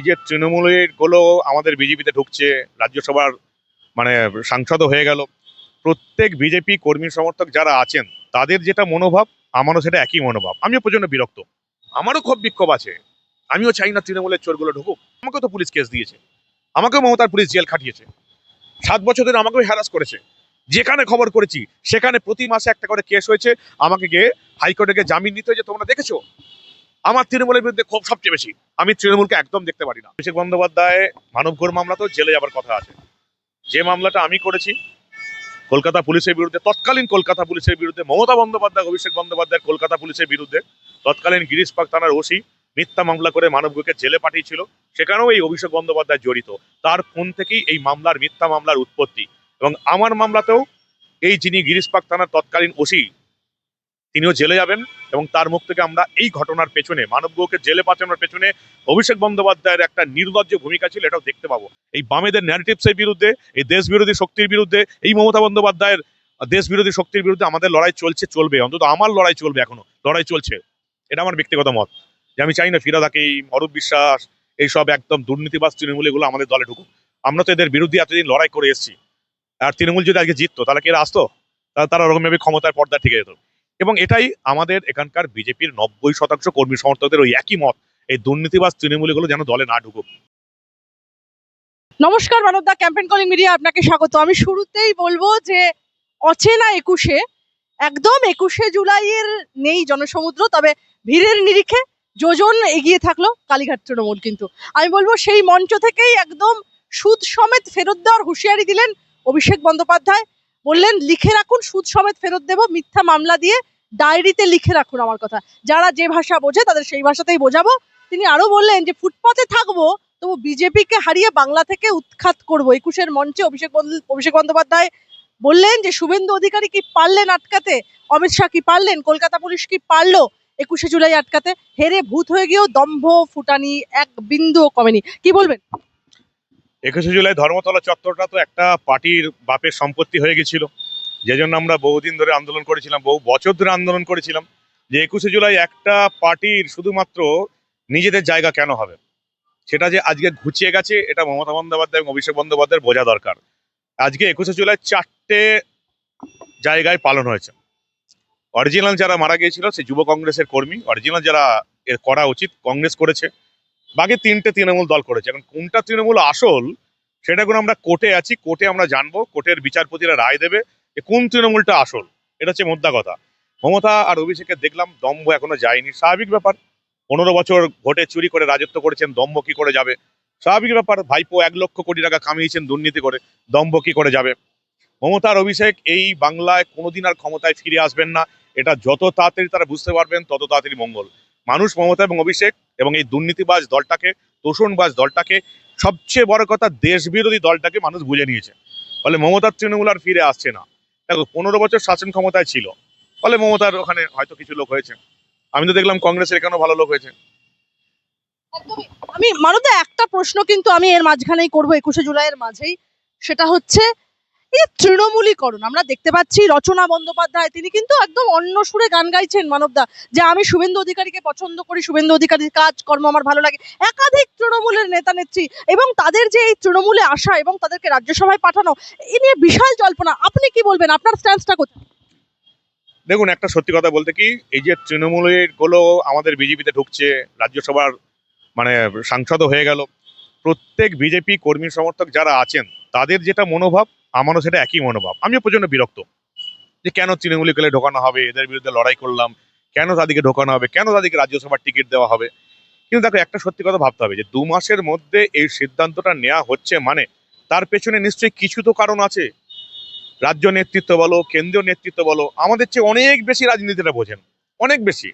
এই যে তৃণমূলের গুলো আমাদের বিজেপিতে ঢুকছে, রাজ্যসভার মানে সাংসদও হয়ে গেল। প্রত্যেক বিজেপি কর্মী সমর্থক যারা আছেন তাদের যেটা মনোভাব, আমারও সেটা একই মনোভাব। আমিও প্রচন্ড বিরক্ত, আমারও খুব বিক্ষোভ আছে। আমিও চাই না তৃণমূলের চোরগুলো ঢুকুক। আমাকেও তো পুলিশ কেস দিয়েছে, আমাকেও মমতার পুলিশ জেল খাটিয়েছে, 7 বছর ধরে আমাকেও হ্যারাস করেছে। যেখানে খবর করেছি সেখানে প্রতি মাসে একটা করে কেস হয়েছে। আমাকে গিয়ে হাইকোর্টে গিয়ে জামিন নিতে হয়েছে। তোমরা দেখেছো আমার তৃণমূলের বিরুদ্ধে ক্ষোভ সবচেয়ে বেশি। আমি তৃণমূলকে একদম দেখতে পারি না। অভিষেক বন্দ্যোপাধ্যায় মানব ঘোর মামলাতেও জেলে যাবার কথা আছে। যে মামলাটা আমি করেছি কলকাতা পুলিশের বিরুদ্ধে, তৎকালীন কলকাতা পুলিশের বিরুদ্ধে, মমতা বন্দ্যোপাধ্যায় অভিষেক বন্দ্যোপাধ্যায়ের কলকাতা পুলিশের বিরুদ্ধে, তৎকালীন গিরিশ পার্ক থানার ওসি মিথ্যা মামলা করে মানবকে জেলে পাঠিয়েছিল। সেখানেও এই অভিষেক বন্দ্যোপাধ্যায় জড়িত। তার ফোন থেকেই এই মিথ্যা মামলার উৎপত্তি। এবং আমার মামলাতেও এই যিনি গিরিশ পার্ক থানার তৎকালীন ওসি, তিনিও জেলে যাবেন। এবং তার মুখ থেকে আমরা এই ঘটনার পেছনে, মানবকে জেলে পাঠানোর পেছনে অভিষেক বন্দ্যোপাধ্যায়ের একটা নির্লজ্জ ভূমিকা ছিল, এটাও দেখতে পাবো। এই বামেদের ন্যারেটিভসের বিরুদ্ধে, এই দেশ বিরোধী শক্তির বিরুদ্ধে, এই মমতা বন্দ্যোপাধ্যায়ের দেশ বিরোধী শক্তির বিরুদ্ধে আমাদের লড়াই চলছে, চলবে। অন্তত আমার লড়াই চলবে, এখনো লড়াই চলছে। এটা আমার ব্যক্তিগত মত, যে আমি চাই না ফিরাদ হাকিম, অরূপ বিশ্বাস, এইসব একদম দুর্নীতিবাজ তৃণমূল এগুলো আমাদের দলে ঢুকুক। আমরা তো এদের বিরুদ্ধে এতদিন লড়াই করে এসেছি। আর তৃণমূল যদি আজকে জিততো তাহলে কি এরা আসতো? তারা ওরকম ভাবে ক্ষমতার পর্দা ঠিক যেত। এবং এটাই আমাদের এখানকার বিজেপির 90% কর্মী সমর্থকদের ওই একই মত, এই দুর্নীতিবাজ তৃণমূলীগুলো যেন দলে না ঢুকুক। নমস্কার মানবদা, ক্যাম্পেইন কলিং মিডিয়া আপনাকে স্বাগত। আমি শুরুতেই বলবো যে অচেনা একুশে, একদম 21শে জুলাইয়ের নেই জনসমুদ্র, তবে ভিড়ের নিরিখে যোজন এগিয়ে থাকলো কালীঘাট তৃণমূল। কিন্তু আমি বলবো সেই মঞ্চ থেকেই একদম সুদ সমেত ফেরত দেওয়ার হুঁশিয়ারি দিলেন অভিষেক বন্দ্যোপাধ্যায়। বললেন লিখে রাখুন, সুদ সমেত ফেরত দেব, মিথ্যা মামলা দিয়ে ডায়েরিতে লিখে রাখুন আমার কথা। যারা যে ভাষা বোঝে তাদের সেই ভাষাতেই বোঝাবো। তিনি আরো বললেন যে ফুটপাতে থাকবো তবু বিজেপিকে হারিয়ে বাংলা থেকে উৎখাত করবো। 21-এর মঞ্চে অভিষেক বন্দ্যোপাধ্যায় বললেন যে শুভেন্দু অধিকারী কি পারলেন আটকাতে, অমিত শাহ কি পারলেন, কলকাতা পুলিশ কি পারলো 21শে জুলাই আটকাতে? হেরে ভূত হয়ে গিয়েও দম্ভ ফুটানি এক বিন্দুও কমেনি। কি বলবেন? 21শে জুলাই ধর্মতলা চত্বরটা তো একটা পার্টির বাপের সম্পত্তি হয়ে গেছিল, যে জন্য আমরা বহুদিন ধরে আন্দোলন করেছিলাম, বহু বছর ধরে আন্দোলন করেছিলাম যে 21শে জুলাই একটা পার্টির শুধুমাত্র নিজেদের জায়গা কেন হবে। সেটা যে আজকে ঘুচিয়ে গেছে, এটা মমতা বন্দ্যোপাধ্যায় এবং অভিষেক বন্দ্যোপাধ্যায়ের বোঝা দরকার। আজকে 21শে জুলাই 4টে জায়গায় পালন হয়েছে। অরিজিনাল যারা মারা গিয়েছিল সেই যুব কংগ্রেসের কর্মী, অরিজিনাল যারা এর করা উচিত কংগ্রেস করেছে, বাকি 3টে তৃণমূল দল করেছে। এখন কোনটা তৃণমূল আসল সেটা এখন আমরা কোর্টে আছি, কোর্টে আমরা জানবো, কোর্টের বিচারপতিরা রায় দেবে যে কোন তৃণমূলটা আসল। এটা হচ্ছে মোদ্দা কথা। মমতা আর অভিষেকের দেখলাম দম্ভ এখনো যায়নি, স্বাভাবিক ব্যাপার। 15 বছর ভোটে চুরি করে রাজত্ব করেছেন, দম্ভ কি করে যাবে? স্বাভাবিক ব্যাপার। ভাইপো 1 লক্ষ কোটি টাকা কামিয়েছেন দুর্নীতি করে, দম্ভ কি করে যাবে? মমতা আর অভিষেক এই বাংলায় কোনোদিন আর ক্ষমতায় ফিরে আসবেন না। এটা যত তাড়াতাড়ি তারা বুঝতে পারবেন তত তাড়াতাড়ি মঙ্গল। মানুষ মমতা এবং অভিষেক এবং এই দুর্নীতিবাজ দলটাকে, তোষণবাজ দলটাকে, সবচেয়ে বড় কথা দেশ বিরোধী দলটাকে মানুষ বুঝে নিয়েছে। ফলে মমতার তৃণমূল আর ফিরে আসছে না। দেখো 15 বছর শাসন ক্ষমতায় ছিল, ফলে মমতার ওখানে হয়তো কিছু লোক হয়েছে। আমি তো দেখলাম কংগ্রেসের এখানেও ভালো লোক হয়েছে। আমি মানবদা একটা প্রশ্ন কিন্তু আমি এর মাঝখানেই করবো, 21শে জুলাইয়ের মাঝেই। সেটা হচ্ছে এই তৃণমূলীকরণ। আমরা দেখতে পাচ্ছি রচনা বন্দ্যোপাধ্যায় তিনি কিন্তু একদম অন্য সুরে গান গাইছেন মানবদা, যে আমি শুভেন্দু অধিকারীকে পছন্দ করি, শুভেন্দু অধিকারীর কাজ কর্ম আমার ভালো লাগে। একাধিক তৃণমূলের নেতা নেত্রী এবং তাদের যে এই তৃণমূলে আসা এবং তাদেরকে রাজ্যসভায় পাঠানো, এ নিয়ে বিশাল জল্পনা। আপনি কি বলবেন? আপনার স্ট্যান্সটা কোথায়? দেখুন, একটা সত্যি কথা বলতে কি, এই যে তৃণমূলের গুলো আমাদের বিজেপিতে ঢুকছে, রাজ্যসভার মানে সাংসদও হয়ে গেল। প্রত্যেক বিজেপি কর্মী সমর্থক যারা আছেন তাদের যেটা মনোভাব, আমারও সেটা একই মনোভাব। আমিও প্রচন্ড বিরক্ত যে কেন তৃণমূলী গেলে ঢোকানো হবে, এদের বিরুদ্ধে লড়াই করলাম, কেন তাদেরকে ঢোকানো হবে, কেন তাদেরকে রাজ্যসভার টিকিট দেওয়া হবে। কিন্তু দেখো, একটা সত্যি কথা ভাবতে হবে যে 2 মাসের মধ্যে এই সিদ্ধান্তটা নেওয়া হচ্ছে, মানে তার পেছনে নিশ্চয়ই কিছু তো কারণ আছে। রাজ্য নেতৃত্ব বলো, কেন্দ্রীয় নেতৃত্ব বলো, আমাদের চেয়ে অনেক বেশি রাজনীতিটা বোঝেন, অনেক বেশি।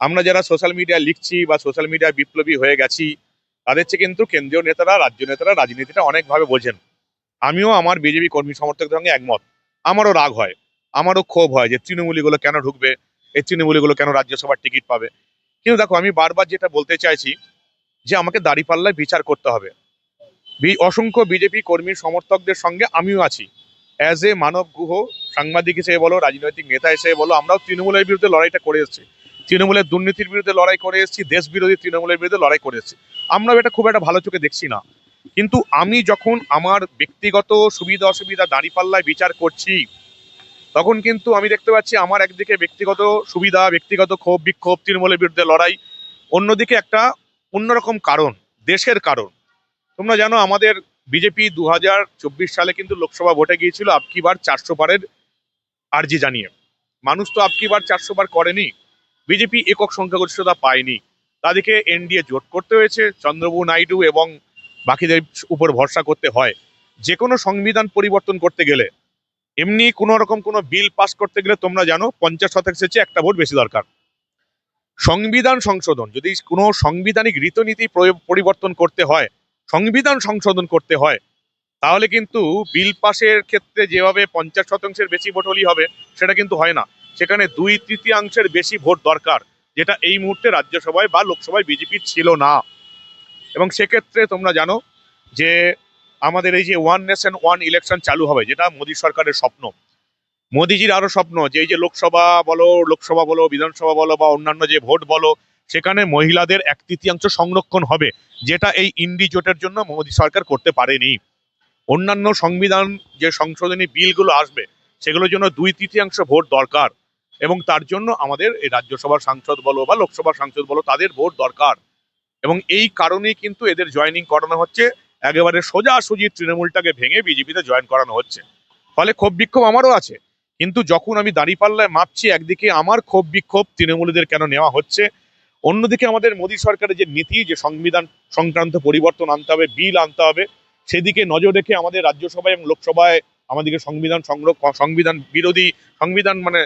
আমরা যারা সোশ্যাল মিডিয়ায় লিখছি বা সোশ্যাল মিডিয়ায় বিপ্লবী হয়ে গেছি, তাদের চেয়ে কিন্তু কেন্দ্রীয় নেতারা, রাজ্য নেতারা রাজনীতিটা অনেকভাবে বোঝেন। আমিও আমার বিজেপি কর্মী সমর্থকদের সঙ্গে একমত। আমারও রাগ হয়, আমারও ক্ষোভ হয় যে তৃণমূলীগুলো কেন ঢুকবে, এই তৃণমূলীগুলো কেন রাজ্যসভার টিকিট পাবে। কিন্তু দেখো, আমি বারবার যেটা বলতে চাইছি যে আমাকে দাঁড়িপাল্লায় বিচার করতে হবে। অসংখ্য বিজেপি কর্মী সমর্থকদের সঙ্গে আমিও আছি। অ্যাজ এ মানব গুহ, সাংবাদিক হিসেবে বলো, রাজনৈতিক নেতা হিসেবে বলো, আমরাও তৃণমূলের বিরুদ্ধে লড়াইটা করে এসেছি, তৃণমূলের দুর্নীতির বিরুদ্ধে লড়াই করে এসেছি, দেশ বিরোধী তৃণমূলের বিরুদ্ধে লড়াই করে এসেছি। আমরাও এটা খুব একটা ভালো চোখে দেখছি না। কিন্তু আমি যখন আমার ব্যক্তিগত সুবিধা অসুবিধা দাঁড়িপাল্লায় বিচার করছি, তখন কিন্তু আমি দেখতে পাচ্ছি আমার একদিকে ব্যক্তিগত সুবিধা, ব্যক্তিগত ক্ষোভ বিক্ষোভ, তৃণমূলের বিরুদ্ধে লড়াই, অন্যদিকে একটা অন্যরকম কারণ, দেশের কারণ। তোমরা জানো আমাদের বিজেপি 2024 সালে কিন্তু লোকসভা ভোটে গিয়েছিল আপকি বার 400 বারের আর্জি জানিয়ে। মানুষ তো আপকি বার 400 বার করেনি, বিজেপি একক সংখ্যাগরিষ্ঠতা পায়নি, তাদেরকে এনডিএ জোট করতে হয়েছে, চন্দ্রবাবু নাইডু এবং বাকিদের উপর ভরসা করতে হয়। যে কোনো সংবিধান পরিবর্তন করতে গেলে, এমনি কোনো রকম কোনো বিল পাস করতে গেলে তোমরা জানো 50% চেয়ে একটা ভোট বেশি দরকার। সংবিধান সংশোধন, যদি কোনো সাংবিধানিক রীতিনীতি পরিবর্তন করতে হয়, সংবিধান সংশোধন করতে হয়, তাহলে কিন্তু বিল পাসের ক্ষেত্রে যেভাবে 50%-এর বেশি ভোট হলেই হবে, সেটা কিন্তু হয় না। সেখানে 2/3 বেশি ভোট দরকার, যেটা এই মুহূর্তে রাজ্যসভায় বা লোকসভায় বিজেপির ছিল না। এবং সেক্ষেত্রে তোমরা জানো যে আমাদের এই যে ওয়ান নেশন ওয়ান ইলেকশন চালু হবে, যেটা মোদী সরকারের স্বপ্ন, মোদিজির আরো স্বপ্ন যে এই যে লোকসভা বলো বিধানসভা বলো বা অন্যান্য যে ভোট বলো, সেখানে মহিলাদের 1/3 সংরক্ষণ হবে, যেটা এই ইন্ডি জোটের জন্য মোদী সরকার করতে পারেনি। অন্যান্য সংবিধান যে সংশোধনী বিলগুলো আসবে, সেগুলোর জন্য 2/3 ভোট দরকার, এবং তার জন্য আমাদের এই রাজ্যসভার সাংসদ বলো বা লোকসভার সাংসদ বলো, তাদের ভোট দরকার। এবং এই কারণেই কিন্তু এদের জয়েনিং করানো হচ্ছে, একেবারে সোজাসুজি তৃণমূলটাকে ভেঙে বিজেপিতে জয়েন করানো হচ্ছে। ফলে ক্ষোভ বিক্ষোভ আমারও আছে, কিন্তু যখন আমি দাঁড়িপাল্লায় মাপছি, একদিকে আমার ক্ষোভ বিক্ষোভ তৃণমূলীদের কেন নেওয়া হচ্ছে, অন্যদিকে আমাদের মোদী সরকারের যে নীতি, যে সংবিধান সংক্রান্ত পরিবর্তন আনতে হবে, বিল আনতে হবে, সেদিকে নজর রেখে আমাদের রাজ্যসভায় এবং লোকসভায় আমাদেরকে সংবিধান বিরোধী, সংবিধান মানে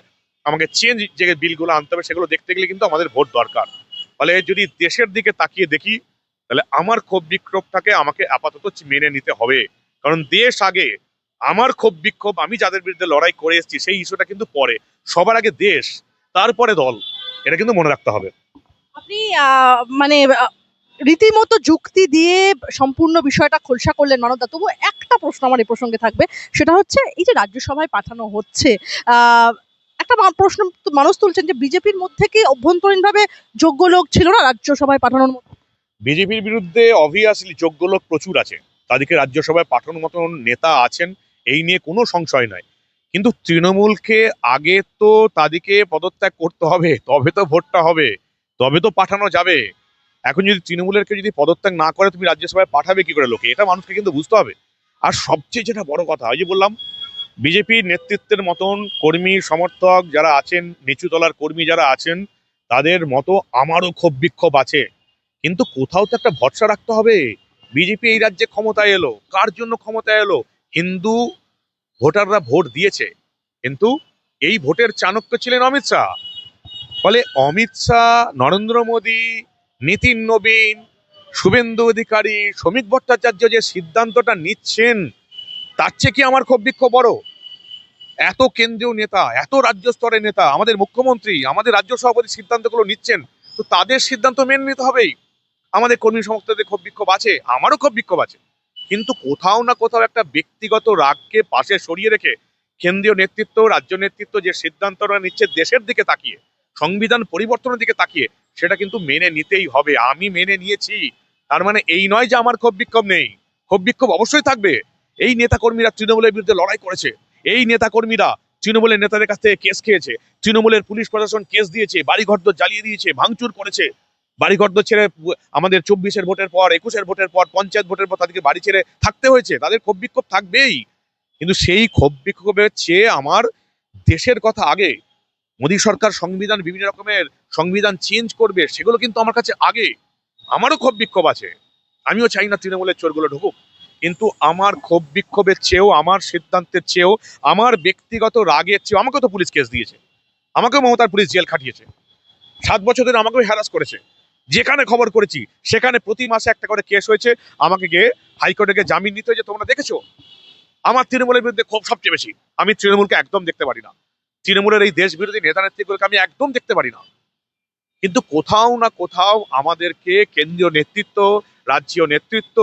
আমাকে চেঞ্জ যে বিলগুলো আনতে হবে, সেগুলো দেখতে গেলে কিন্তু আমাদের ভোট দরকার। ফলে যদি দেশের দিকে তাকিয়ে দেখি, তাহলে আমার ক্ষোভ বিক্ষোভটাকে আমাকে আপাতত মেনে নিতে হবে। কারণ দেশ আগে, আমার ক্ষোভ বিক্ষোভ, আমি যাদের বিরুদ্ধে লড়াই করে এসেছি সেই ইস্যুটা কিন্তু পরে, সবার আগে দেশ, তারপরে দল, এটা কিন্তু মনে রাখতে হবে। আপনি মানে রীতিমতো যুক্তি দিয়ে সম্পূর্ণ বিষয়টা খোলসা করলেন মানবদা। তবু একটা প্রশ্ন আমার এই প্রসঙ্গে থাকবে, সেটা হচ্ছে এই যে রাজ্যসভায় পাঠানো হচ্ছে, আহ, একটা প্রশ্ন মানুষ তুলছেন যে বিজেপির মধ্যে কি অভ্যন্তরীণভাবে যোগ্য লোক ছিল না রাজ্যসভায় পাঠানোর মতো? বিজেপির বিরুদ্ধে অবভিয়াসলি যোগ্য লোক প্রচুর আছে, তাদেরকে রাজ্যসভায় পাঠানোর মতন নেতা আছেন, এই নিয়ে কোনো সংশয় নাই। কিন্তু তৃণমূলকে আগে তো তাদেরকে পদত্যাগ করতে হবে, তবে তো ভোটটা হবে, তবে তো পাঠানো যাবে। এখন যদি তৃণমূলের কেউ যদি পদত্যাগ না করে, তুমি রাজ্যসভায় পাঠাবে কি করে লোকে, এটা মানুষকে কিন্তু বুঝতে হবে। আর সবচেয়ে যেটা বড় কথা, ওই যে বললাম, বিজেপির নেতৃত্বের মতন কর্মী সমর্থক যারা আছেন, নিচু তলার কর্মী যারা আছেন, তাদের মতো আমারও ক্ষোভ বিক্ষোভ আছে। কিন্তু কোথাও তো একটা ভরসা রাখতে হবে। বিজেপি এই রাজ্যে ক্ষমতায় এলো, কার জন্য ক্ষমতায় এলো? হিন্দু ভোটাররা ভোট দিয়েছে, কিন্তু এই ভোটের চাণক্য ছিলেন অমিত শাহ। ফলে অমিত শাহ, নরেন্দ্র মোদী, নীতিন নবীন, শুভেন্দু অধিকারী, শ্রমিক ভট্টাচার্য যে সিদ্ধান্তটা নিচ্ছেন, তার চেয়ে কি আমার ক্ষোভ বিক্ষোভ বড়? এত কেন্দ্রীয় নেতা, এত রাজ্য স্তরের নেতা, আমাদের মুখ্যমন্ত্রী, আমাদের রাজ্য সভাপতি সিদ্ধান্তগুলো নিচ্ছেন, তো তাদের সিদ্ধান্ত মেনে নিতে হবেই। আমাদের কর্মী সমর্থকদের ক্ষোভ বিক্ষোভ আছে, আমারও ক্ষোভ বিক্ষোভ আছে, কিন্তু কোথাও না কোথাও একটা ব্যক্তিগত রাগকে পাশে সরিয়ে রেখে কেন্দ্রীয় নেতৃত্ব, রাজ্য নেতৃত্ব যে সিদ্ধান্তটা নিচ্ছে দেশের দিকে তাকিয়ে, সংবিধান পরিবর্তনের দিকে তাকিয়ে, সেটা কিন্তু মেনে নিতেই হবে। আমি মেনে নিয়েছি, তার মানে এই নয় যে আমার ক্ষোভ বিক্ষোভ নেই। ক্ষোভ বিক্ষোভ অবশ্যই থাকবে। এই নেতাকর্মীরা তৃণমূলের বিরুদ্ধে লড়াই করেছে, এই নেতাকর্মীরা তৃণমূলের নেতাদের কাছ থেকে কেস খেয়েছে, তৃণমূলের পুলিশ প্রশাসন কেস দিয়েছে, বাড়িঘর জ্বালিয়ে দিয়েছে, ভাঙচুর করেছে, বাড়িঘর ছেড়ে আমাদের 24-এর ভোটের পর, 21-এর ভোটের পর, পঞ্চায়েত ভোটের পর তাদেরকে বাড়ি ছেড়ে থাকতে হয়েছে, তাদের ক্ষোভ বিক্ষোভ থাকবেই। কিন্তু সেই ক্ষোভ বিক্ষোভের চেয়ে আমার দেশের কথা আগে। মোদী সরকার সংবিধান, বিভিন্ন রকমের সংবিধান চেঞ্জ করবে, সেগুলো কিন্তু আমার কাছে আগে। আমারও ক্ষোভ বিক্ষোভ আছে, আমিও চাই না তৃণমূলের চোরগুলো ঢুকুক, কিন্তু আমার ক্ষোভ বিক্ষোভের চেয়েও, আমার সিদ্ধান্তের চেয়েও, আমার ব্যক্তিগত রাগের চেয়েও, আমাকে তো পুলিশ কেস দিয়েছে, আমাকেও মমতার পুলিশ জেল খাটিয়েছে, 7 বছর ধরে আমাকেও হ্যারাস করেছে, যেখানে খবর করেছি সেখানে প্রতি মাসে একটা করে কেস হয়েছে, আমাকে গিয়ে হাইকোর্টে গিয়ে জামিন নিতে হয়েছে। তোমরা দেখেছো আমার তৃণমূলের বিরুদ্ধে ক্ষোভ সবচেয়ে বেশি। আমি তৃণমূলকে একদম দেখতে পারি না, তৃণমূলের এই দেশ বিরোধী নেতা নেত্রীগুলোকে আমি একদম দেখতে পারি না। কিন্তু কোথাও না কোথাও আমাদেরকে কেন্দ্রীয় নেতৃত্ব, রাজ্য নেতৃত্ব,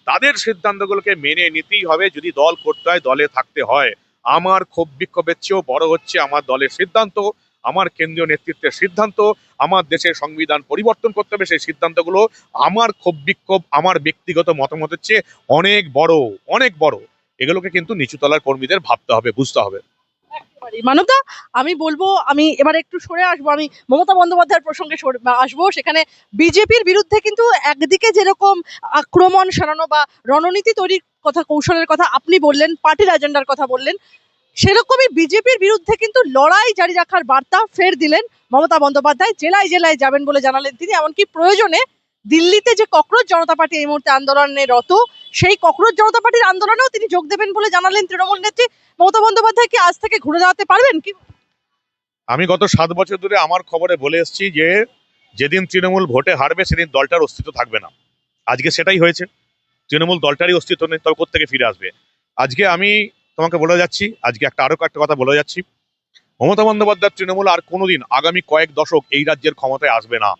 তাদের সিদ্ধান্তগুলোকে মেনে নিতেই হবে। যদি দল করতে হয়, দলে থাকতে হয়। আমার ক্ষোভ বিক্ষোভের চেয়েও বড় হচ্ছে আমার দলের সিদ্ধান্ত, আমার কেন্দ্রীয় নেতৃত্বের সিদ্ধান্ত, আমার দেশের সংবিধান পরিবর্তন করতে হবে, সেই সিদ্ধান্তগুলো আমার ক্ষোভ বিক্ষোভ, আমার ব্যক্তিগত মতামতের চেয়ে অনেক বড়, অনেক বড়। এগুলোকে কিন্তু নিচুতলার কর্মীদের ভাবতে হবে, বুঝতে হবে। একেবারেই। মানবদা, আমি বলবো, আমি এবার একটু সরে আসবো, আমি মমতা বন্দ্যোপাধ্যায়ের প্রসঙ্গে আসবো। সেখানে বিজেপির বিরুদ্ধে কিন্তু একদিকে যেরকম আক্রমণ সারানো বা রণনীতি তৈরির কথা, কৌশলের কথা আপনি বললেন, পার্টির এজেন্ডার কথা বললেন, সেরকমই বিজেপির বিরুদ্ধে কিন্তু লড়াই জারি রাখার বার্তা ফের দিলেন মমতা বন্দ্যোপাধ্যায়। জেলায় জেলায় যাবেন বলে জানালেন তিনি। এমনকি প্রয়োজনে দিল্লিতে যে ককরোচ জনতা পার্টি এই মুহূর্তে আন্দোলনে রত, সেই ককরোচ জনতা পার্টির আন্দোলনেও তিনি যোগ দেবেন বলে জানালেন তৃণমূল নেত্রী মমতা বন্দ্যোপাধ্যায়। কি আজ থেকে ঘুরে দাঁড়াতে পারবেন কি? আমি গত 7 বছর ধরে আমার খবরে বলে এসেছি যে যেদিন তৃণমূল ভোটে হারবে সেদিন দলটার অস্তিত্ব থাকবে না। আজকে সেটাই হয়েছে। তৃণমূল দলটারই অস্তিত্ব নেই, তবে কোত্থেকে ফিরে আসবে? আজকে আমি তোমাকে বলে যাচ্ছি, আজকে আরো একটা কথা বলে যাচ্ছি, মমতা বন্দ্যোপাধ্যায় তৃণমূল আর কোনোদিন আগামী কয়েক দশক এই রাজ্যের ক্ষমতায় আসবে না।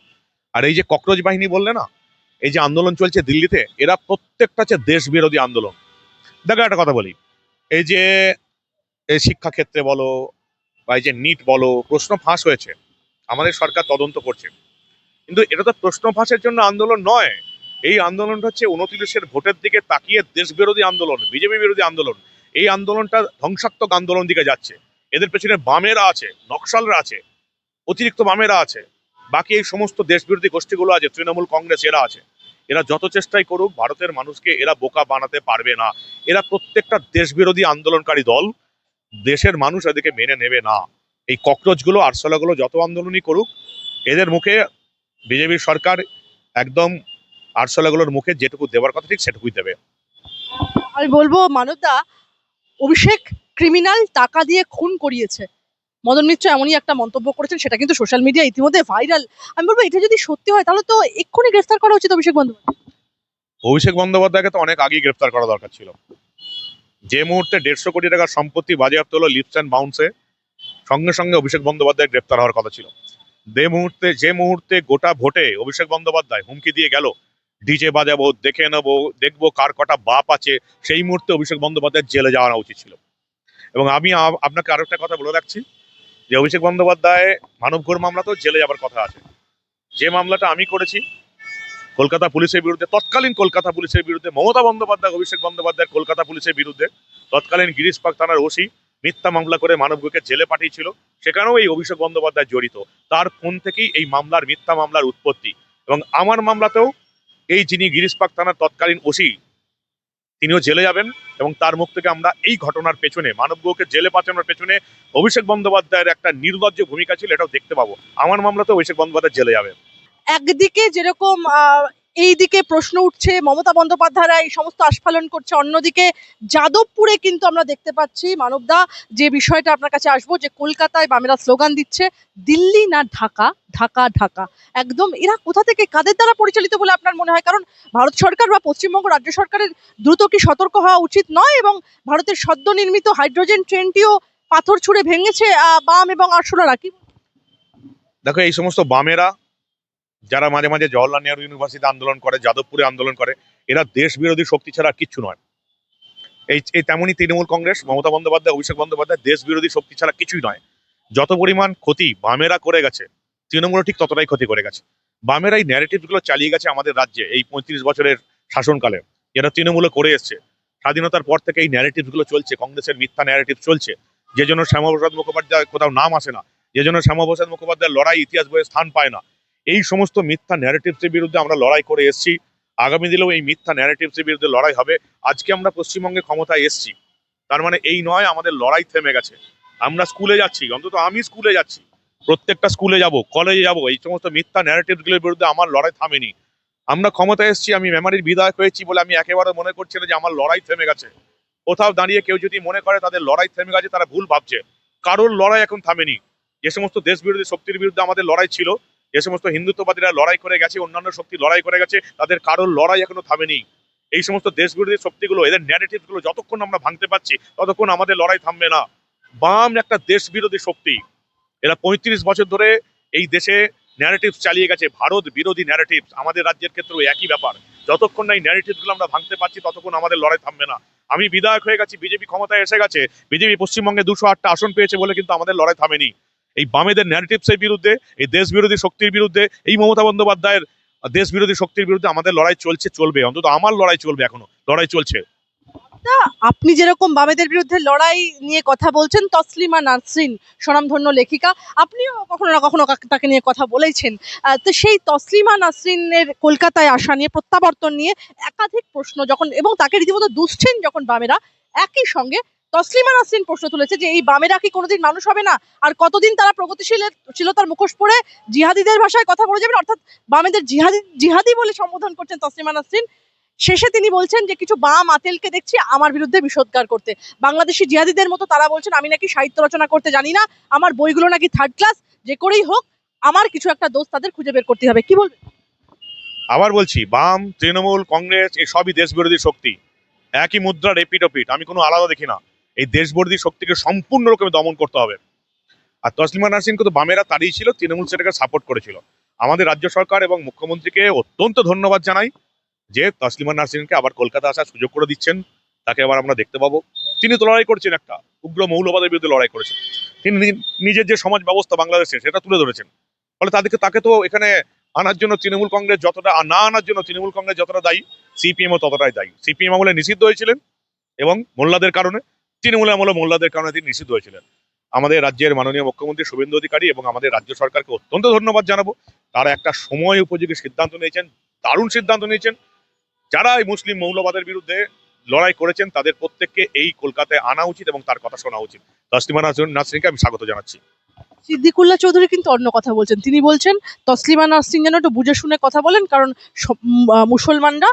আর এই যে ককরোচ বাহিনী বললে না, এই যে আন্দোলন চলছে দিল্লিতে, এরা প্রত্যেকটা হচ্ছে দেশ বিরোধী আন্দোলন। দেখো একটা কথা বলি, এই যে এই শিক্ষাক্ষেত্রে বলো বা এই যে নিট বলো, প্রশ্ন ফাঁস হয়েছে, আমাদের সরকার তদন্ত করছে, কিন্তু এটা তো প্রশ্ন ফাঁসের জন্য আন্দোলন নয়। এই আন্দোলনটা হচ্ছে 29-এর ভোটের দিকে তাকিয়ে দেশ বিরোধী আন্দোলন, বিজেপি বিরোধী আন্দোলন। এই আন্দোলনটা ধ্বংসাত্মক আন্দোলন দিকে যাচ্ছে। এদের পেছনে বামেরা আছে, নকশালরা আছে, অতিরিক্ত বামেরা আছে, বাকি এই সমস্ত দেশ বিরোধী গোষ্ঠীগুলো আছে, তৃণমূল কংগ্রেস এরা আছে। এরা যত চেষ্টাই করুক ভারতের মানুষকে এরা বোকা বানাতে পারবে না। এরা প্রত্যেকটা দেশ বিরোধী আন্দোলনকারী দল, দেশের মানুষ এদেরকে মেনে নেবে না। এই ককরোচগুলো আরশোলাগুলো যত আন্দোলনই করুক, এদের মুখে বিজেপির সরকার একদম আরশোলাগুলোর মুখে যেটুকু দেওয়ার কথা ঠিক সেটুকুই দেবে। আমি বলবো মানবদা, অভিষেক ক্রিমিনাল, টাকা দিয়ে খুন করিয়েছে, মদন মিত্র এমনই একটা মন্তব্য করেছেন, সেটা কিন্তু সোশ্যাল মিডিয়া ইতিমধ্যে ভাইরাল। আমি বলবো এটা যদি সত্যি হয় তাহলে তো এক্ষুনি গ্রেফতার করা উচিত অভিষেক বন্দ্যোপাধ্যায়। অভিষেক বন্দ্যোপাধ্যায়কে তো অনেক আগেই গ্রেফতার করা দরকার ছিল। যে মুহূর্তে 150 কোটি টাকার সম্পত্তি বাজেয়াপ্ত হলো লিপস অ্যান্ড বাউন্সে, সঙ্গে সঙ্গে অভিষেক বন্দ্যোপাধ্যায় গ্রেফতার হওয়ার কথা ছিল। যে মুহূর্তে গোটা ভোটে অভিষেক বন্দ্যোপাধ্যায় হুমকি দিয়ে গেল, ডিজে বাজাবো, দেখে নেবো, দেখবো কার কটা বাপ আছে, সেই মুহূর্তে অভিষেক বন্দ্যোপাধ্যায় জেলে যাওয়া উচিত ছিল। এবং আমি আপনাকে আরো একটা কথা বলে রাখছি, যে অভিষেক বন্দ্যোপাধ্যায় মানব ঘোর মামলাতেও জেলে যাবার কথা আছে। যে মামলাটা আমি করেছি কলকাতা পুলিশের বিরুদ্ধে, তৎকালীন কলকাতা পুলিশের বিরুদ্ধে, মমতা বন্দ্যোপাধ্যায় অভিষেক বন্দ্যোপাধ্যায়ের কলকাতা পুলিশের বিরুদ্ধে, তৎকালীন গিরিশ পার্ক থানার ওসি মিথ্যা মামলা করে মানবকে জেলে পাঠিয়েছিল, সেখানেও এই অভিষেক বন্দ্যোপাধ্যায় জড়িত। তার ফোন থেকেই এই মামলার, মিথ্যা মামলার উৎপত্তি। এবং আমার মামলাতেও এই যিনি গিরিশ পার্ক থানার তৎকালীন ওসি, তিনিও জেলে যাবেন। এবং তার মুখ থেকে আমরা এই ঘটনার পেছনে, মানবকে জেলে পাঠানোর পেছনে অভিষেক বন্দ্যোপাধ্যায়ের একটা নির্লজ্জ ভূমিকা ছিল, এটাও দেখতে পাবো। আমার মামলাতেও অভিষেক বন্দ্যোপাধ্যায় জেলে যাবে। একদিকে যেরকম এইদিকে প্রশ্ন উঠছে, মমতা বন্দ্যোপাধ্যায়রা এই সমস্ত আস্ফালন করছে, অন্যদিকে যাদবপুরে কিন্তু আমরা দেখতে পাচ্ছি মানবদা, যে বিষয়টা আপনার কাছে আসবো, যে কলকাতায় বামেরা স্লোগান দিচ্ছে দিল্লি না ঢাকা, ঢাকা ঢাকা। একদম এরা কোথা থেকে, কাদের দ্বারা পরিচালিত বলে আপনার মনে হয়? কারণ ভারত সরকার বা পশ্চিমবঙ্গ রাজ্য সরকারের দ্রুত কি সতর্ক হওয়া উচিত নয়? এবং ভারতের সদ্য নির্মিত হাইড্রোজেন ট্রেনটিও পাথর ছুঁড়ে ভেঙেছে বাম এবং আরশোলারা। কি দেখো, এই সমস্ত বামেরা যারা মাঝে মাঝে জওহরলাল নেহরু ইউনিভার্সিটিতে আন্দোলন করে, যাদবপুরে আন্দোলন করে, এরা দেশ বিরোধী শক্তি ছাড়া আর কিচ্ছু নয়। এই তেমনই তৃণমূল কংগ্রেস, মমতা বন্দ্যোপাধ্যায়, অভিষেক বন্দ্যোপাধ্যায় দেশ বিরোধী শক্তি ছাড়া কিছুই নয়। যত পরিমাণ ক্ষতি বামেরা করে গেছে, তৃণমূল ঠিক ততটাই ক্ষতি করে গেছে। বামেরা এই ন্যারেটিভ গুলো চালিয়ে গেছে আমাদের রাজ্যে এই 35 বছরের শাসনকালে, যেটা তৃণমূল করে এসছে। স্বাধীনতার পর থেকে এই ন্যারেটিভ গুলো চলছে, কংগ্রেসের মিথ্যা ন্যারেটিভ চলছে, যে জন্য শ্যামাপ্রসাদ মুখোপাধ্যায় কোথাও নাম আসে না, যে জন্য শ্যামাপ্রসাদ মুখোপাধ্যায়ের লড়াই ইতিহাস বইয়ে স্থান পায় না। এই সমস্ত মিথ্যা ন্যারেটিভসের বিরুদ্ধে আমরা লড়াই করে এসেছি, আগামী দিনেও এই মিথ্যা ন্যারেটিভসের বিরুদ্ধে লড়াই হবে। আজকে আমরা পশ্চিমবঙ্গে ক্ষমতায় এসেছি, তার মানে এই নয় আমাদের লড়াই থেমে গেছে। আমরা স্কুলে যাচ্ছি, অন্তত আমি স্কুলে যাচ্ছি, প্রত্যেকটা স্কুলে যাব, কলেজে যাব, এই সমস্ত মিথ্যা ন্যারেটিভগুলোর বিরুদ্ধে আমার লড়াই থামেনি। আমরা ক্ষমতায় এসেছি, আমি মেমারির বিধায়ক হয়েছি বলে আমি একেবারে মনে করছি না যে আমার লড়াই থেমে গেছে। কোথাও দাঁড়িয়ে কেউ যদি মনে করে তাদের লড়াই থেমে গেছে, তারা ভুল ভাবছে। কারোর লড়াই এখন থামেনি। যে সমস্ত দেশ বিরোধী শক্তির বিরুদ্ধে আমাদের লড়াই ছিল, যে সমস্ত হিন্দুত্ববাদীরা লড়াই করে গেছে, অন্যান্য শক্তি লড়াই করে গেছে, তাদের কারোর লড়াই এখনো থামেনি। এই সমস্ত দেশ বিরোধী শক্তিগুলো, এদের ন্যারেটিভ গুলো যতক্ষণ আমরা ভাঙতে পারছি ততক্ষণ আমাদের লড়াই থামবে না। বাম একটা দেশ বিরোধী শক্তি, এরা 35 বছর ধরে এই দেশে ন্যারেটিভ চালিয়ে গেছে, ভারত বিরোধী ন্যারেটিভ। আমাদের রাজ্যের ক্ষেত্রেও একই ব্যাপার। যতক্ষণ না এই ন্যারেটিভ গুলো আমরা ভাঙতে পারছি ততক্ষণ আমাদের লড়াই থামবে না। আমি বিধায়ক হয়ে গেছি, বিজেপি ক্ষমতায় এসে গেছে, বিজেপি পশ্চিমবঙ্গে 208টা আসন পেয়েছে বলে কিন্তু আমাদের লড়াই থামেনি। এই বামেদের ন্যারেটিভসের বিরুদ্ধে, এই দেশ বিরোধী শক্তির বিরুদ্ধে, এই মমতা বন্দ্যোপাধ্যায়ের দেশ বিরোধী শক্তির বিরুদ্ধে আমাদের লড়াই চলছে, চলবে। অন্তত আমার লড়াই চলবে, এখনো লড়াই চলছে। তা আপনি যেরকম বামেদের বিরুদ্ধে লড়াই নিয়ে কথা বলছেন, তসলিমা নাসরিন স্বনামধন্য লেখিকা, আপনিও কখনো না কখনো তাকে নিয়ে কথা বলেছেন। তো সেই তসলিমা নাসরিনের কলকাতায় আসা নিয়ে, প্রত্যাবর্তন নিয়ে একাধিক প্রশ্ন যখন, এবং তাকে রীতিমতো দুষছেন যখন বামেরা, একই সঙ্গে তসলিমা নাসরিন প্রশ্ন তুলেছে যে এই বামেরা কি কোনোদিন মানুষ হবে না, আর কতদিন তারা প্রগতিশীলতার মুখোশ পরে জিহাদিদের ভাষায় কথা বলে যাবেন, অর্থাৎ বামেদের জিহাদি জিহাদি বলে সম্বোধন করছেন তসলিমা নাসরিন। শেষে তিনি বলছেন যে কিছু বাম আতেলকে দেখছি আমার বিরুদ্ধে বিষোদ্গার করতে, বাংলাদেশি জিহাদিদের মতো তারা বলছেন আমি নাকি সাহিত্য রচনা করতে জানি না, আমার বইগুলো নাকি থার্ড ক্লাস, যে করেই হোক আমার কিছু একটা দোষ তাদের খুঁজে বের করতে হবে। কি বলবেন? আবার বলছি, বাম, তৃণমূল, কংগ্রেস এই সবই দেশ বিরোধী শক্তি, একই মুদ্রার এপিট, আমি কোনো আলাদা দেখি না। এই দেশ বিরোধী শক্তিকে সম্পূর্ণ রকমে দমন করতে হবে। আর তসলিমা নাসরিনকে তো বামেরা তাড়িয়েছিল, তৃণমূল সেটাকে সাপোর্ট করেছিল। আমাদের রাজ্য সরকার এবং মুখ্যমন্ত্রীকে অত্যন্ত ধন্যবাদ জানাই যে তসলিমা নাসরিনকে আবার কলকাতা আসার সুযোগ করে দিচ্ছেন, তাকে আবার আমরা দেখতে পাবো। তিনি তো লড়াই করছেন, একটা উগ্র মৌলবাদের বিরুদ্ধে লড়াই করেছেন। তিনি নিজের যে সমাজ ব্যবস্থা বাংলাদেশে সেটা তুলে ধরেছেন। ফলে তাকে তো এখানে আনার জন্য তৃণমূল কংগ্রেস যতটা, না আনার জন্য তৃণমূল কংগ্রেস যতটা দায়ী, সিপিএমও ততটাই দায়ী। সিপিএম আমলে নিষিদ্ধ হয়েছিলেন এবং মোল্লাদের কারণে, তৃণমূল আমলে মোল্লাদের কারণে তিনি নিষিদ্ধ হয়েছিলেন। আমাদের রাজ্যের মাননীয় মুখ্যমন্ত্রী শুভেন্দু অধিকারী এবং আমাদের রাজ্য সরকারকে অত্যন্ত ধন্যবাদ জানাবো। তারা একটা সময় উপযোগী সিদ্ধান্ত নিয়েছেন, দারুণ সিদ্ধান্ত নিয়েছেন। যারা এই মুসলিম মৌলবাদের বিরুদ্ধে লড়াই করেছেন তাদের প্রত্যেককে এই কলকাতায় আনা উচিত এবং তার কথা শোনা উচিত। তসলিমা নাসরিনকে আমি স্বাগত জানাচ্ছি। সিদ্দিকুল্লাহ চৌধুরী কিন্তু অন্য কথা বলছেন, তিনি বলছেন তসলিমা নাসরিন যেন একটু বুঝে শুনে কথা বলেন, কারণ মুসলমানরা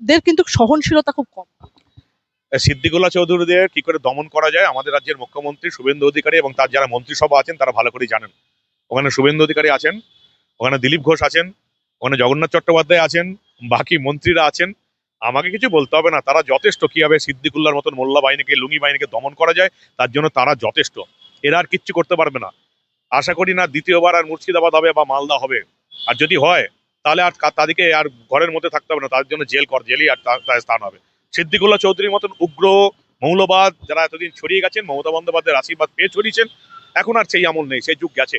দের কিন্তু সহনশীলতা খুব কম। সিদ্দিকুল্লাহ চৌধুরীদের কি করে দমন করা যায় আমাদের রাজ্যের মুখ্যমন্ত্রী শুভেন্দু অধিকারী এবং তার যারা মন্ত্রিসভা আছেন তারা ভালো করেই জানেন। ওখানে শুভেন্দু অধিকারী আছেন, ওখানে দিলীপ ঘোষ আছেন, ওখানে জগন্নাথ চট্টোপাধ্যায় আছেন, বাকি মন্ত্রীরা আছেন। আমাকে কিছু বলতে হবে না, তারা যথেষ্ট। কিভাবে সিদ্দিকুল্লাহর মতন মোল্লা বাহিনীকে, লুঙ্গি বাহিনীকে দমন করা যায় তার জন্য তারা যথেষ্ট। এরা আর কিচ্ছু করতে পারবে না। আশা করি না দ্বিতীয়বার আর মুর্শিদাবাদ হবে বা মালদা হবে। আর যদি হয় তাহলে আর তাদেরকে আর ঘরের মধ্যে থাকতে হবে না, তাদের জন্য জেলই আর তার স্থান হবে। সিদ্দিকুল্লাহ চৌধুরীর মতন উগ্র মৌলবাদ যারা এতদিন ছড়িয়ে গেছেন, মমতা বন্দ্যোপাধ্যায়ের আশীর্বাদ পেয়ে ছড়িয়েছেন, এখন আর সেই আমল নেই, সেই যুগ গেছে।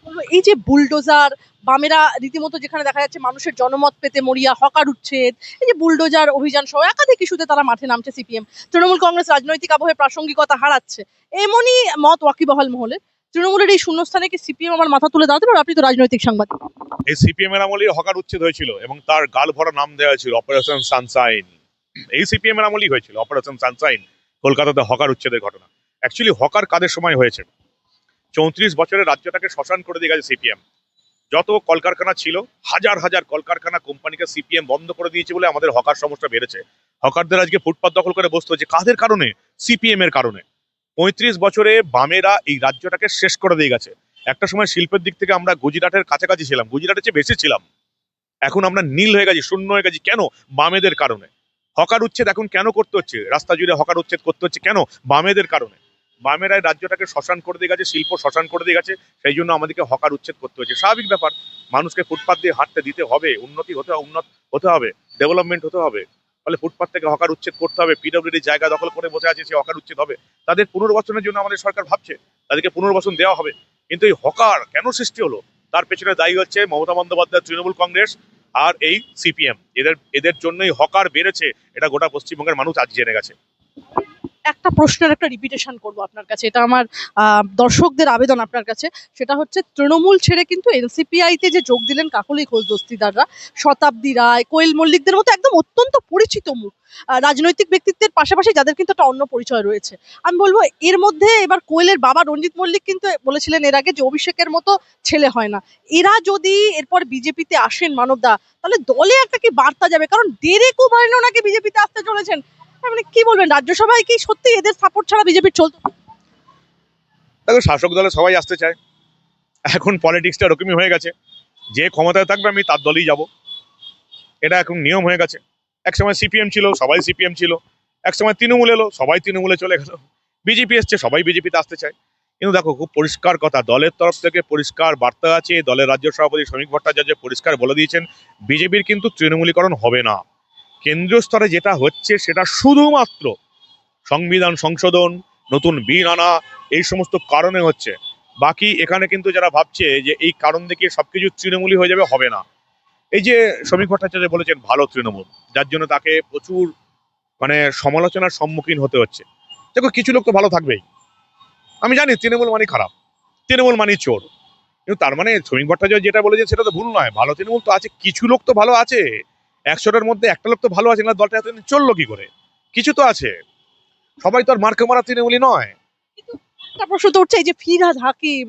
বলবো, এই যে বুলডোজার, বামেরা রীতিমতো যেখানে দেখা যাচ্ছে মানুষের জনমত পেতে মরিয়া, হকার উচ্ছেদ, এই যে বুলডোজার অভিযান সহ একাধিক ইস্যুতে তারা মাঠে নামছে। সিপিএম, তৃণমূল কংগ্রেস রাজনৈতিক আবহে প্রাসঙ্গিকতা হারাচ্ছে, এমনই মত ওয়াকিবহাল মহলে। তৃণমূলের এই শূন্যস্থানে কি সিপিএম আমার মাথা তুলে দাঁড়াতে পারবে? আপনি তো রাজনৈতিক সাংবাদিক। এই সিপিএম এর আমলেই হকার উচ্ছেদ হয়েছিল এবং তার গাল ভরা নাম দেওয়া হয়েছিল অপারেশন সানশাইন। এই সিপিএম এর আমলেই হয়েছিল অপারেশন সানশাইন, কলকাতাতে হকার উচ্ছেদের ঘটনা। অ্যাকচুয়ালি হকার কাদের সময় হয়েছে? 34 বছরের রাজ্যটাকে শ্মশান করে দিয়ে গেছে সিপিএম। যত কলকারখানা ছিল, হাজার হাজার কলকারখানা, কোম্পানিকে সিপিএম বন্ধ করে দিয়েছে বলে আমাদের হকার সমস্যা বেড়েছে। হকারদের আজকে ফুটপাত দখল করে বসতে হচ্ছে কাদের কারণে? সিপিএম এর কারণে। 35 বছরে বামেরা এই রাজ্যটাকে শেষ করে দিয়ে গেছে। একটা সময় শিল্পের দিক থেকে আমরা গুজরাটের কাছাকাছি ছিলাম, গুজরাটের চেয়ে বেশি ছিলাম। এখন আমরা নীল হয়ে গেছি, শূন্য হয়ে গেছি। কেন? বামেদের কারণে। হকার উচ্ছেদ এখন কেন করতে হচ্ছে? রাস্তা জুড়ে হকার উচ্ছেদ করতে হচ্ছে কেন? বামেদের কারণে। বামেরা এই রাজ্যটাকে শ্মশান করে দিয়ে গেছে, শিল্প শ্মশান করে দিয়ে গেছে, সেই জন্য আমাদেরকে হকার উচ্ছেদ করতে হচ্ছে। স্বাভাবিক ব্যাপার, মানুষকে ফুটপাত দিয়ে হাঁটতে দিতে হবে, উন্নত হতে হবে, ডেভেলপমেন্ট হতে হবে। ফলে ফুটপাত থেকে হকার উচ্ছেদ করতে হবে। পিডব্লিউডি জায়গা দখল করে বসে আছে, সে হকার উচ্ছেদ হবে। তাদের পুনর্বাসনের জন্য আমাদের সরকার ভাবছে, তাদেরকে পুনর্বাসন দেওয়া হবে। কিন্তু এই হকার কেন সৃষ্টি হলো তার পেছনে দায়ী হচ্ছে মমতা বন্দ্যোপাধ্যায়, তৃণমূল কংগ্রেস আর এই সিপিএম। এদের জন্যই হকার বেড়েছে, এটা গোটা পশ্চিমবঙ্গের মানুষ আজ জেনে গেছে। একটা প্রশ্নের একটা রিপিটেশন করব আপনার কাছে, এটা আমার দর্শকদের আবেদন আপনার কাছে। সেটা হচ্ছে, তৃণমূল ছেড়ে কিন্তু এনসিপিআইতে যে যোগ দিলেন কাকলি ঘোষ দস্তিদাররা, শতাব্দী রায়, কোয়েল মল্লিকদের মতো একদম অত্যন্ত পরিচিত মুখ, রাজনৈতিক ব্যক্তিত্বের পাশাপাশি যাদের কিন্তু একটা অন্য পরিচয় রয়েছে। আমি বলবো এর মধ্যে এবার কোয়েলের বাবা রঞ্জিত মল্লিক কিন্তু বলেছিলেন এর আগে যে অভিষেকের মতো ছেলে হয় না। এরা যদি এরপর বিজেপিতে আসেন মানবদা, তাহলে দলে একটা কি বার্তা যাবে? কারণ ডেরেক ওব্রায়েনও নাকি বিজেপিতে আসতে চলেছেন। মানে কি বলবেন, রাজ্যসভায় কি সত্যি এদের সাপোর্ট ছাড়া বিজেপির চলতো? দেখো, শাসক দলে সবাই আসতে চায়, এখন পলিটিক্সটা এরকমই হয়ে গেছে। যে ক্ষমতায় থাকবে আমি তার দলেই যাব, এটা এখন নিয়ম হয়ে গেছে। একসময় সিপিএম ছিল, সবাই সিপিএম ছিল। একসময় তৃণমূল এলো, সবাই তৃণমূলে চলে গেল। বিজেপি এসছে, সবাই বিজেপিতে আসতে চায়। কিন্তু দেখো, খুব পরিষ্কার কথা, দলের তরফ থেকে পরিষ্কার বার্তা আছে। দলের রাজ্য সভাপতি শ্রমিক ভট্টাচার্য পরিষ্কার বলে দিয়েছেন, বিজেপির কিন্তু তৃণমূলীকরণ হবে না। কেন্দ্রীয় স্তরে যেটা হচ্ছে সেটা শুধুমাত্র সংবিধান সংশোধন, নতুন বিল আনা, এই সমস্ত কারণে হচ্ছে। বাকি এখানে কিন্তু যারা ভাবছে যে এই কারণ দেখিয়ে সবকিছু তৃণমূলী হয়ে যাবে, হবে না। এই যে শ্রমিক ভট্টাচার্য বলেছেন ভালো তৃণমূল, যার জন্য তাকে প্রচুর মানে সমালোচনার সম্মুখীন হতে হচ্ছে। দেখো কিছু লোক তো ভালো থাকবেই, আমি জানি তৃণমূল মানে খারাপ, তৃণমূল মানে চোর, কিন্তু তার মানে শ্রমিক ভট্টাচার্য যেটা বলেছে সেটা তো ভুল নয়। ভালো তৃণমূল তো আছে, কিছু লোক তো ভালো আছে, 100টার মধ্যে একটা লোক তো ভালো আছে, না দলটা এতদিন চললো কি করে? কিছু তো আছে, সবাই তো আর মার্কে মারা তৃণমূলী নয়। একটা প্রশ্ন তো উঠছে, এই যে ফিরহাদ হাকিম,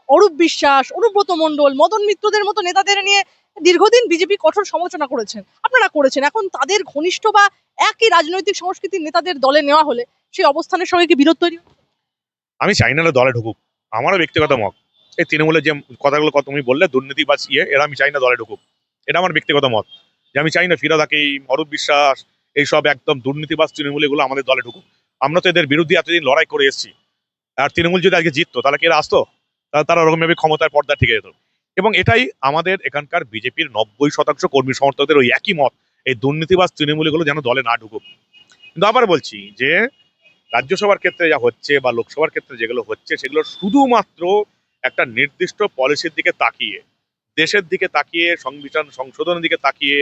অরূপ বিশ্বাস, অনুব্রত মণ্ডল, মদন মিত্রদের মতো নেতাদের নিয়ে দীর্ঘদিন বিজেপি কঠোর সমালোচনা করেছেন, আপনারা করেছেন, এখন তাদের ঘনিষ্ঠ বা একই রাজনৈতিক সংস্কৃতির নেতাদের দলে নেওয়া হলে সেই অবস্থানের সঙ্গে কি বিরোধ তৈরি হবে? আমি চাই না দলে ঢুকুক, আমারও ব্যক্তিগত মত। এই তৃণমূলের যে কথাগুলো তুমি বললে দুর্নীতি বা এরা আমি চাই না দলে ঢুকুক, এটা আমার ব্যক্তিগত মত। যে আমি চাই না ফিরহাদ হাকিম, অরূপ বিশ্বাস, এইসব একদম দুর্নীতিবাজ তৃণমূল এগুলো আমাদের দলে ঢুকুক। আমরা তো এদের বিরুদ্ধে এতদিন লড়াই করে এসেছি, আর তৃণমূল যদি আজকে জিততো তাহলে কি এরা আসতো? তাহলে তারা ওরকম ভাবে ক্ষমতার পর্দা ঠিক যেত। এবং এটাই আমাদের এখানকার বিজেপির 90% কর্মী সমর্থকদের ওই একই মত, এই দুর্নীতিবাজ তৃণমূলগুলো যেন দলে না ঢুকুক। কিন্তু আবার বলছি যে রাজ্যসভার ক্ষেত্রে যা হচ্ছে বা লোকসভার ক্ষেত্রে যেগুলো হচ্ছে সেগুলো শুধুমাত্র একটা নির্দিষ্ট পলিসির দিকে তাকিয়ে, দেশের দিকে তাকিয়ে, সংবিধান সংশোধনের দিকে তাকিয়ে,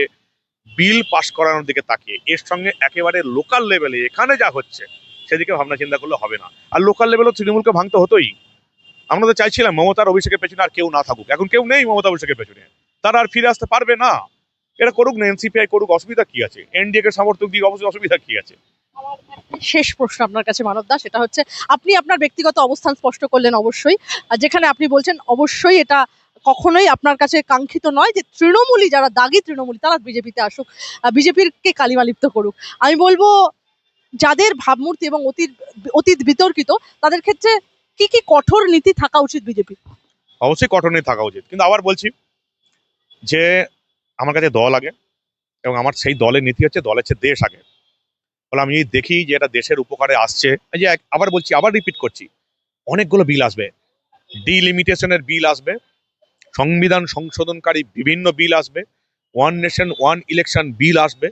বিল পাশ করানোর দিকে তাকিয়ে, এর সঙ্গে একেবারে লোকাল লেভেলে এখানে যা হচ্ছে সেদিকে ভাবনা চিন্তা করলে হবে না। আর লোকাল লেভেলও তৃণমূলকে ভাঙতে হতোই। আমরা তো চাইছিলাম মমতার অভিষেকের পেছনে আর কেউ না থাকুক, এখন কেউ নেই মমতা অভিষেকের পেছনে, তারা আর ফিরে আসতে পারবে না। এরা করুক না, এনসিপিআই করুক, অসুবিধা কি আছে? এনডিএ কে সমর্থক দিয়ে অবশ্যই অসুবিধা কি আছে? শেষ প্রশ্ন আপনার কাছে মানব দা, সেটা হচ্ছে আপনি আপনার ব্যক্তিগত অবস্থান স্পষ্ট করলেন অবশ্যই, আর যেখানে আপনি বলছেন অবশ্যই এটা কখনোই আপনার কাছে কাঙ্ক্ষিত নয় যে তৃণমূলী যারা দাগি তৃণমূলী তারা বিজেপিতে আসুক, বিজেপির কে কালিমালিপ্ত করুক। আমি বলবো যাদের ভাবমূর্তি এবং অতীত অতীত বিতর্কিত তাদের ক্ষেত্রে কি কি কঠোর নীতি থাকা উচিত বিজেপি? অবশ্যই কঠোরই থাকা উচিত, কিন্তু আবার বলছি যে আমার কাছে দল আগে, এবং আমার সেই দলের নীতি হচ্ছে দলের চেয়ে দেশ আগে। ফলে আমি দেখি যে এটা দেশের উপকারে আসছে। এই যে আবার বলছি, আবার রিপিট করছি, অনেকগুলো বিল আসবে, ডিলিমিটেশনের বিল আসবে, সংবিধান সংশোধনকারী বিভিন্ন বিল আসবে, one nation one election bill আসবে,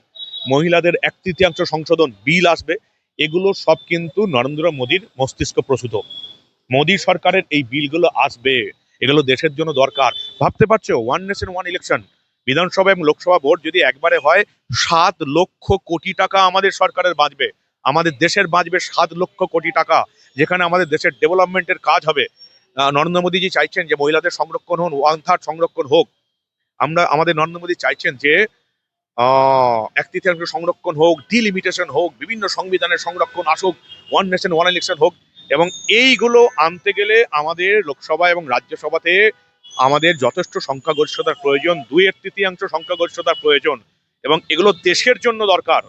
মহিলাদের 1/3 সংশোধন বিল আসবে। এগুলো সব কিন্তু নরেন্দ্র মোদীর মস্তিষ্ক প্রসূত। মোদী সরকারের এই বিলগুলো আসবে, এগুলো দেশের জন্য দরকার। ভাবতে পারছো ওয়ান নেশন ওয়ান ইলেকশন, বিধানসভা এবং লোকসভা ভোট যদি একবারে হয়, 7 লক্ষ কোটি টাকা আমাদের সরকারের বাঁচবে, আমাদের দেশের বাঁচবে 7 লক্ষ কোটি টাকা, যেখানে আমাদের দেশের ডেভেলপমেন্টের কাজ হবে। নরেন্দ্র মোদীজি চাইছেন যে মহিলাদের সংরক্ষণ হোক, 1/3 সংরক্ষণ হোক। আমাদের নরেন্দ্র মোদী চাইছেন যে 1/3 সংরক্ষণ হোক, ডিলিমিটেশন হোক, বিভিন্ন সংবিধানের সংরক্ষণ আসুক, ওয়ান নেশন ওয়ান ইলেকশন হোক। এবং এইগুলো আনতে গেলে আমাদের লোকসভা এবং রাজ্যসভাতে আমাদের যথেষ্ট সংখ্যাগরিষ্ঠতার প্রয়োজন, 2/3 সংখ্যাগরিষ্ঠতার প্রয়োজন, এবং এগুলো দেশের জন্য দরকার।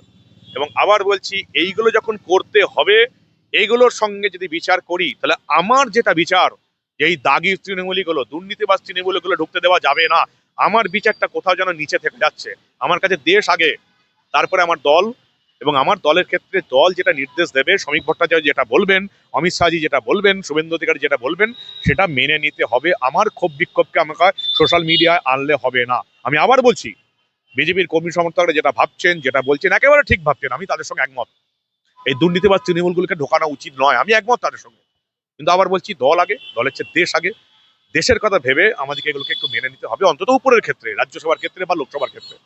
এবং আবার বলছি, এইগুলো যখন করতে হবে, এইগুলোর সঙ্গে যদি বিচার করি, তাহলে আমার যেটা বিচার, যে এই দাগি তৃণমূলীগুলো, দুর্নীতিবাজ তৃণমূলীগুলো ঢুকতে দেওয়া যাবে না, আমার বিচারটা কোথাও যেন নিচে থেকে যাচ্ছে। আমার কাছে দেশ আগে, তারপরে আমার দল। এবং আমার দলের ক্ষেত্রে দল যেটা নির্দেশ দেবে, শ্রমিক ভট্টাচার্য যেটা বলবেন, অমিত শাহজি যেটা বলবেন, শুভেন্দু অধিকারী যেটা বলবেন, সেটা মেনে নিতে হবে। আমার ক্ষোভ বিক্ষোভকে আমাকে সোশ্যাল মিডিয়ায় আনলে হবে না। আমি আবার বলছি, বিজেপির কর্মী সমর্থকরা যেটা ভাবছেন, যেটা বলছেন, একেবারে ঠিক ভাবছেন, আমি তাদের সঙ্গে একমত। এই দুর্নীতিবাজ তৃণমূলগুলোকে ঢোকানো উচিত নয়, আমি একমত তাদের সঙ্গে। কিন্তু আবার বলছি, দল আগে, দলের চেয়ে দেশ আগে। দেশের কথা ভেবে আমাদেরকে এগুলোকে একটু মেনে নিতে হবে, অন্তত উপরের ক্ষেত্রে, রাজ্যসভার ক্ষেত্রে বা লোকসভার ক্ষেত্রে।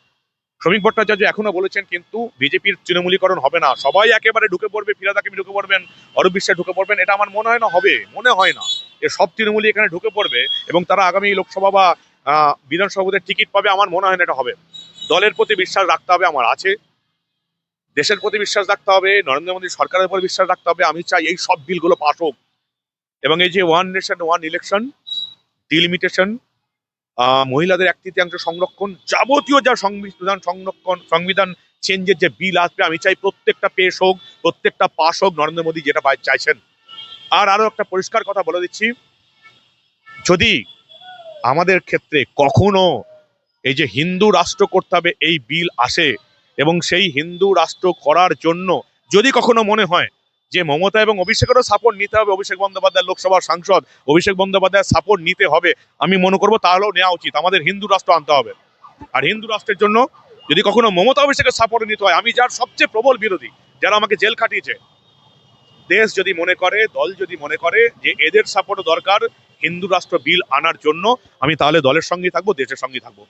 শ্রমিক ভট্টাচার্য এখনো বলেছেন কিন্তু বিজেপির তৃণমূলীকরণ হবে না, সবাই একেবারে ঢুকে পড়বে, ফিরহাদ হাকিম ঢুকে পড়বেন, অরূপ বিশ্বাস ঢুকে পড়বেন। এটা আমার মনে হয় না হবে, মনে হয় না এ সব তৃণমূলী এখানে ঢুকে পড়বে এবং তারা আগামী লোকসভা বা বিধানসভাদের টিকিট পাবে। আমার মনে হয় না এটা হবে। দলের প্রতি বিশ্বাস রাখতে হবে, আমার আছে। দেশের প্রতি বিশ্বাস রাখতে হবে, নরেন্দ্র মোদী সরকারের উপর বিশ্বাস রাখতে হবে। আমি চাই এই সব বিলগুলো পাস হোক, এবং এই যে one nation one election, delimitation, মহিলাদের 1/3 সংরক্ষণ, যাবতীয় যা সংবিধান চেঞ্জের যে বিল আসবে, আমি চাই প্রত্যেকটা পেশ হোক, প্রত্যেকটা পাস হোক, নরেন্দ্র মোদী যেটা চাইছেন। আর আরো একটা পরিষ্কার কথা বলে দিচ্ছি, যদি আমাদের ক্ষেত্রে কখনো এই যে হিন্দু রাষ্ট্র করতে হবে এই বিল আসে, এবং সেই হিন্দু রাষ্ট্র করার জন্য যদি কখনো মনে হয় যে মমতা এবং অভিষেকেরও সাপোর্ট নিতে হবে, অভিষেক বন্দ্যোপাধ্যায় লোকসভার সাংসদ, অভিষেক বন্দ্যোপাধ্যায়ের সাপোর্ট নিতে হবে, আমি মনে করবো তাহলেও নেওয়া উচিত। আমাদের হিন্দু রাষ্ট্র আনতে হবে। আর হিন্দু রাষ্ট্রের জন্য যদি কখনো মমতা অভিষেকের সাপোর্ট নিতে হয়, আমি যার সবচেয়ে প্রবল বিরোধী, যারা আমাকে জেল খাটিয়েছে, দেশ যদি মনে করে, দল যদি মনে করে যে এদের সাপোর্ট দরকার, হিন্দু রাষ্ট্র বিল আনার জন্য আমি তাহলে দলের সঙ্গেই থাকবো, দেশের সঙ্গেই থাকবো।